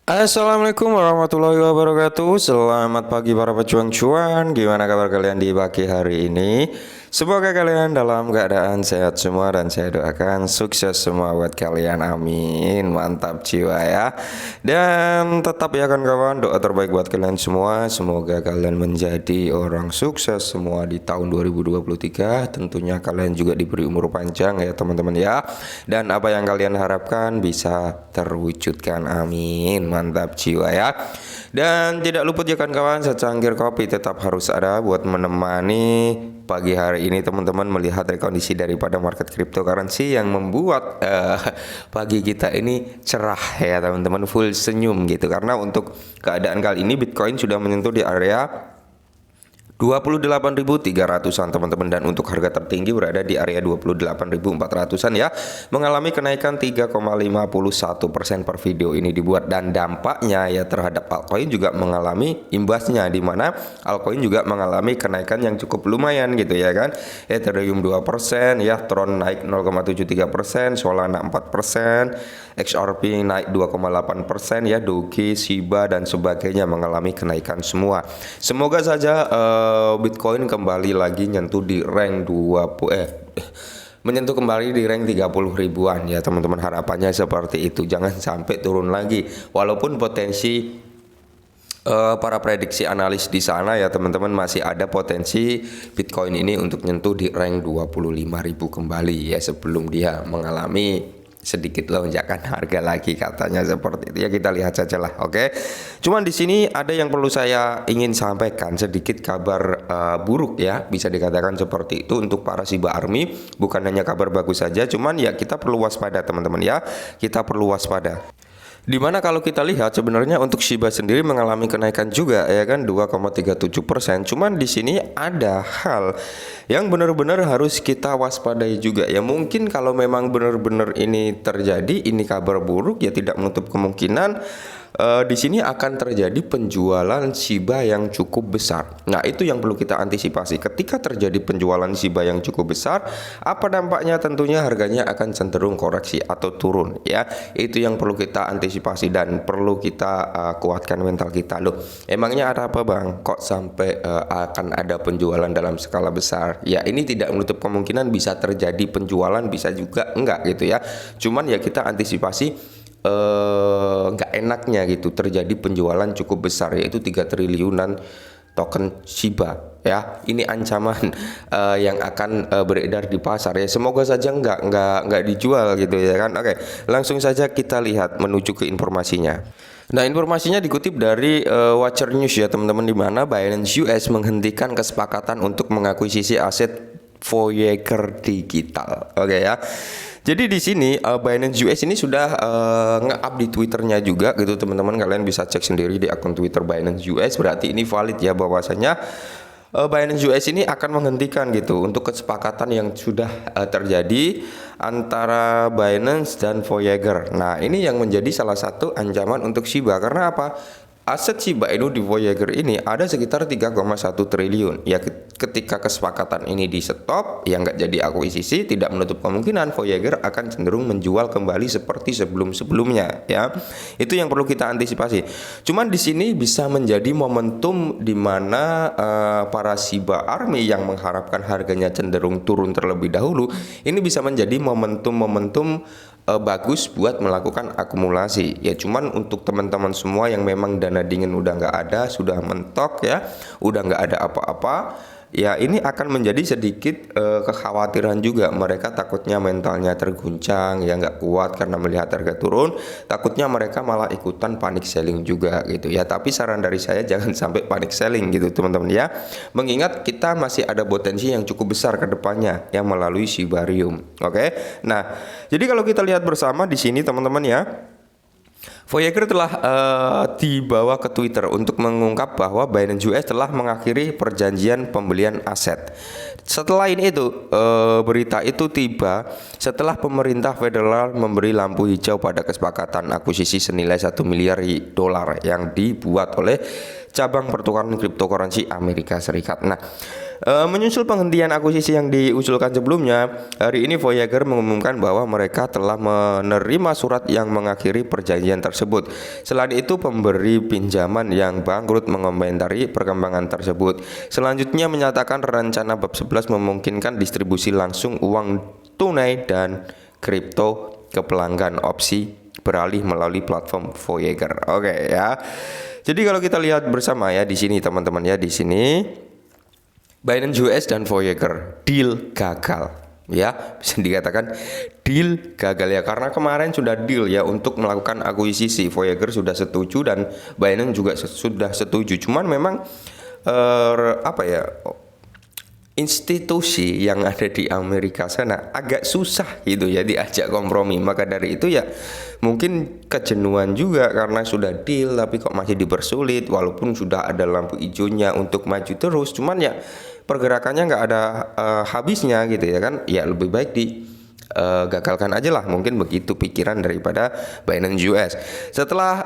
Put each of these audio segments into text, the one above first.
Assalamualaikum warahmatullahi wabarakatuh. Selamat pagi para pejuang cuan. Gimana kabar kalian di pagi hari ini? Semoga kalian dalam keadaan sehat semua dan saya doakan sukses semua buat kalian. Amin. Mantap jiwa ya. Dan tetap ya kawan-kawan, doa terbaik buat kalian semua. Semoga kalian menjadi orang sukses semua di tahun 2023. Tentunya kalian juga diberi umur panjang ya teman-teman ya. Dan apa yang kalian harapkan bisa terwujudkan. Amin. Mantap jiwa ya. Dan tidak luput ya kawan-kawan, secangkir kopi tetap harus ada buat menemani pagi hari ini teman-teman melihat kondisi daripada market cryptocurrency yang membuat pagi kita ini cerah ya teman-teman, full senyum gitu. Karena untuk keadaan kali ini Bitcoin sudah menyentuh di area 28.300-an teman-teman, dan untuk harga tertinggi berada di area 28.400-an ya, mengalami kenaikan 3,51% per video ini dibuat. Dan dampaknya ya terhadap altcoin juga mengalami imbasnya, di mana altcoin juga mengalami kenaikan yang cukup lumayan gitu ya kan. Ethereum 2% ya, Tron naik 0,73%, Solana 4%, XRP naik 2,8% ya, Doge, Shiba dan sebagainya mengalami kenaikan semua. Semoga saja Bitcoin kembali lagi menyentuh di rank 30 ribuan ya teman-teman, harapannya seperti itu, jangan sampai turun lagi. Walaupun potensi para prediksi analis di sana ya teman-teman, masih ada potensi Bitcoin ini untuk nyentuh di rank 25.000 kembali ya, sebelum dia mengalami sedikit lonjakan harga lagi katanya seperti itu ya. Kita lihat saja lah. Oke. Cuman di sini ada yang perlu saya ingin sampaikan, sedikit kabar buruk ya, bisa dikatakan seperti itu untuk para Shiba Army. Bukan hanya kabar bagus saja, cuman ya kita perlu waspada teman-teman ya. Kita perlu waspada. Dimana kalau kita lihat sebenarnya untuk Shiba sendiri mengalami kenaikan juga ya kan, 2,37%. Cuman di sini ada hal yang benar-benar harus kita waspadai juga ya. Mungkin kalau memang benar-benar ini terjadi, ini kabar buruk ya, tidak menutup kemungkinan di sini akan terjadi penjualan Shiba yang cukup besar. Nah, itu yang perlu kita antisipasi. Ketika terjadi penjualan Shiba yang cukup besar, apa dampaknya? Tentunya harganya akan cenderung koreksi atau turun ya. Itu yang perlu kita antisipasi dan perlu kita kuatkan mental kita. Loh, emangnya ada apa bang? Kok sampai akan ada penjualan dalam skala besar? Ya, ini tidak menutup kemungkinan bisa terjadi penjualan, bisa juga enggak gitu ya. Cuman ya kita antisipasi nggak enaknya gitu terjadi penjualan cukup besar, yaitu 3 triliunan token Shiba ya. Ini ancaman yang akan beredar di pasar ya. Semoga saja nggak dijual gitu ya kan. Oke, langsung saja kita lihat menuju ke informasinya. Nah, informasinya dikutip dari Watcher News ya teman-teman, di mana Binance US menghentikan kesepakatan untuk mengakuisisi aset Voyager Digital. Oke ya. Jadi di sini Binance US ini sudah nge-up di Twitternya juga gitu teman-teman. Kalian bisa cek sendiri di akun Twitter Binance US. Berarti ini valid ya, bahwasanya Binance US ini akan menghentikan gitu untuk kesepakatan yang sudah terjadi antara Binance dan Voyager. Nah, ini yang menjadi salah satu ancaman untuk Shiba. Karena apa? Aset Shiba Inu di Voyager ini ada sekitar 3,1 triliun. Ya, ketika kesepakatan ini di stop, ya nggak jadi akuisisi, tidak menutup kemungkinan Voyager akan cenderung menjual kembali seperti sebelum-sebelumnya. Ya, itu yang perlu kita antisipasi. Cuman di sini bisa menjadi momentum di mana para Shiba Army yang mengharapkan harganya cenderung turun terlebih dahulu, ini bisa menjadi momentum-momentum bagus buat melakukan akumulasi ya. Cuman untuk teman-teman semua yang memang dana dingin udah nggak ada, sudah mentok ya, udah nggak ada apa-apa ya, ini akan menjadi sedikit kekhawatiran juga. Mereka takutnya mentalnya terguncang ya, nggak kuat karena melihat harga turun, takutnya mereka malah ikutan panic selling juga gitu ya. Tapi saran dari saya jangan sampai panic selling gitu teman-teman ya, mengingat kita masih ada potensi yang cukup besar ke depannya yang melalui Shibarium. Oke. Nah, jadi kalau kita lihat bersama di sini teman-teman ya, Voyager telah dibawa ke Twitter untuk mengungkap bahwa Binance US telah mengakhiri perjanjian pembelian aset. Setelah ini berita itu tiba setelah pemerintah federal memberi lampu hijau pada kesepakatan akuisisi senilai 1 miliar dolar yang dibuat oleh cabang pertukaran cryptocurrency Amerika Serikat. Nah, Menyusul penghentian akuisisi yang diusulkan sebelumnya, hari ini Voyager mengumumkan bahwa mereka telah menerima surat yang mengakhiri perjanjian tersebut. Selain itu, pemberi pinjaman yang bangkrut mengomentari perkembangan tersebut. Selanjutnya menyatakan rencana bab 11 memungkinkan distribusi langsung uang tunai dan kripto ke pelanggan opsi beralih melalui platform Voyager. Oke ya. Jadi kalau kita lihat bersama ya di sini teman-teman ya, di sini Binance US dan Voyager deal gagal ya, bisa dikatakan deal gagal ya, karena kemarin sudah deal ya untuk melakukan akuisisi. Voyager sudah setuju dan Binance juga sudah setuju, cuman memang institusi yang ada di Amerika sana agak susah gitu ya diajak kompromi. Maka dari itu ya mungkin kejenuhan juga karena sudah deal tapi kok masih dipersulit walaupun sudah ada lampu hijaunya untuk maju terus, cuman ya pergerakannya nggak ada habisnya gitu ya kan. Ya lebih baik gagalkan aja lah, mungkin begitu pikiran daripada Binance US. Setelah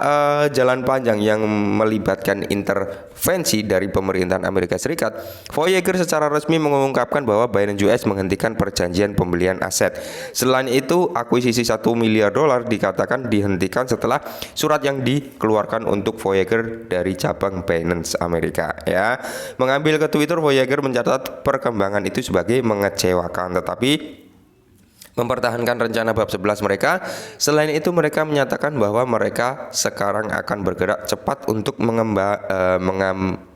jalan panjang yang melibatkan intervensi dari pemerintahan Amerika Serikat, Voyager secara resmi mengungkapkan bahwa Binance US menghentikan perjanjian pembelian aset. Selain itu, akuisisi $1 miliar dikatakan dihentikan setelah surat yang dikeluarkan untuk Voyager dari cabang Binance Amerika ya. Mengambil ke Twitter, Voyager mencatat perkembangan itu sebagai mengecewakan, tetapi mempertahankan rencana bab 11 mereka. Selain itu, mereka menyatakan bahwa mereka sekarang akan bergerak cepat untuk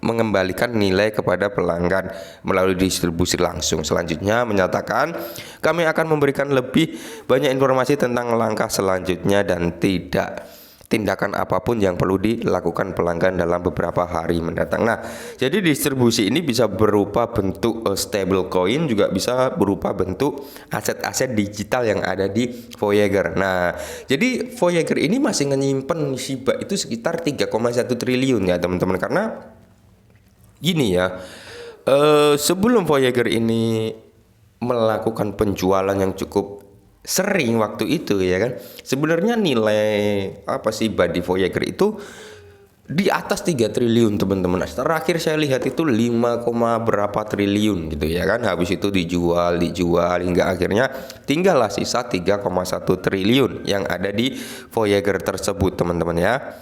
mengembalikan nilai kepada pelanggan melalui distribusi langsung. Selanjutnya menyatakan, kami akan memberikan lebih banyak informasi tentang langkah selanjutnya dan tindakan apapun yang perlu dilakukan pelanggan dalam beberapa hari mendatang. Nah, jadi distribusi ini bisa berupa bentuk stable coin, juga bisa berupa bentuk aset-aset digital yang ada di Voyager. Nah, jadi Voyager ini masih menyimpan Shiba itu sekitar 3,1 triliun ya teman-teman, karena gini ya, sebelum Voyager ini melakukan penjualan yang cukup sering waktu itu ya kan, sebenarnya nilai Shiba di Voyager itu di atas 3 triliun teman-teman. Terakhir saya lihat itu 5, berapa triliun gitu ya kan. Habis itu dijual hingga akhirnya tinggallah sisa 3,1 triliun yang ada di Voyager tersebut teman-teman ya.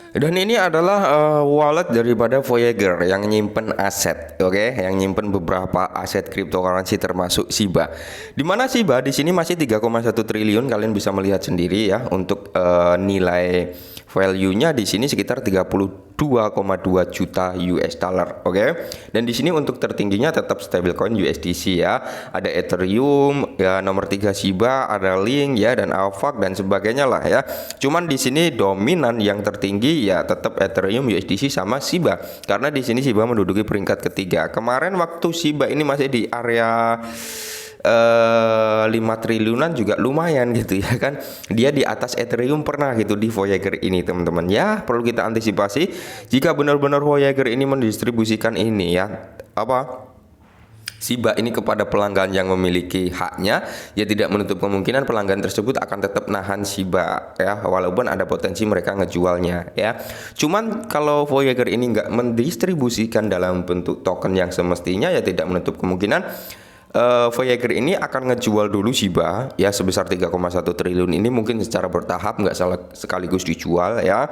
Dan ini adalah wallet daripada Voyager yang nyimpen aset, yang nyimpen beberapa aset cryptocurrency termasuk Shiba. Dimana Shiba di sini masih 3,1 triliun, kalian bisa melihat sendiri ya. Untuk nilai value-nya di sini sekitar 32,2 juta US dollar, Dan di sini untuk tertingginya tetap stablecoin USDC ya. Ada Ethereum ya, nomor 3 Shiba, ada Link ya, dan Avax dan sebagainya lah ya. Cuman di sini dominan yang tertinggi ya tetap Ethereum, USDC sama Shiba, karena di sini Shiba menduduki peringkat ketiga. Kemarin waktu Shiba ini masih di area 5 triliunan juga lumayan gitu ya kan. Dia di atas Ethereum pernah gitu di Voyager ini teman-teman ya. Perlu kita antisipasi jika benar-benar Voyager ini mendistribusikan ini ya Shiba ini kepada pelanggan yang memiliki haknya, ya tidak menutup kemungkinan pelanggan tersebut akan tetap nahan Shiba ya, walaupun ada potensi mereka ngejualnya ya. Cuman kalau Voyager ini nggak mendistribusikan dalam bentuk token yang semestinya, ya tidak menutup kemungkinan Voyager ini akan ngejual dulu Shiba ya sebesar 3,1 triliun ini, mungkin secara bertahap, nggak sekaligus dijual ya.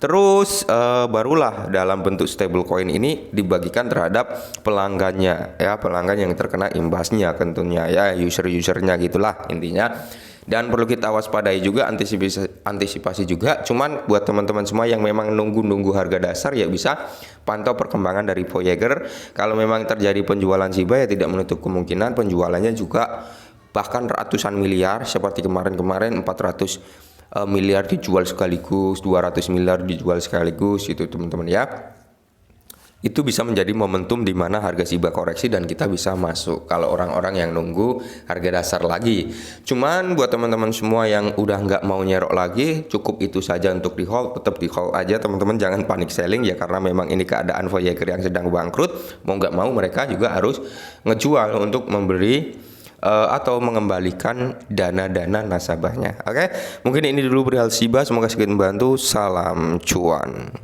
Terus barulah dalam bentuk stablecoin ini dibagikan terhadap pelanggannya ya, pelanggan yang terkena imbasnya tentunya ya, user-usernya gitulah intinya. Dan perlu kita waspadai juga, antisipasi juga. Cuman buat teman-teman semua yang memang nunggu harga dasar, ya bisa pantau perkembangan dari Voyager. Kalau memang terjadi penjualan Shiba, ya tidak menutup kemungkinan penjualannya juga bahkan ratusan miliar, seperti kemarin 400 miliar dijual sekaligus, 200 miliar dijual sekaligus itu teman-teman ya. Itu bisa menjadi momentum di mana harga Shiba koreksi dan kita bisa masuk kalau orang-orang yang nunggu harga dasar lagi. Cuman buat teman-teman semua yang udah nggak mau nyerok lagi, cukup itu saja untuk di hold. Tetap di hold aja teman-teman, jangan panik selling ya, karena memang ini keadaan Voyager yang sedang bangkrut. Mau nggak mau mereka juga harus ngejual untuk memberi atau mengembalikan dana-dana nasabahnya. Mungkin ini dulu perihal Shiba, semoga sedikit membantu. Salam cuan.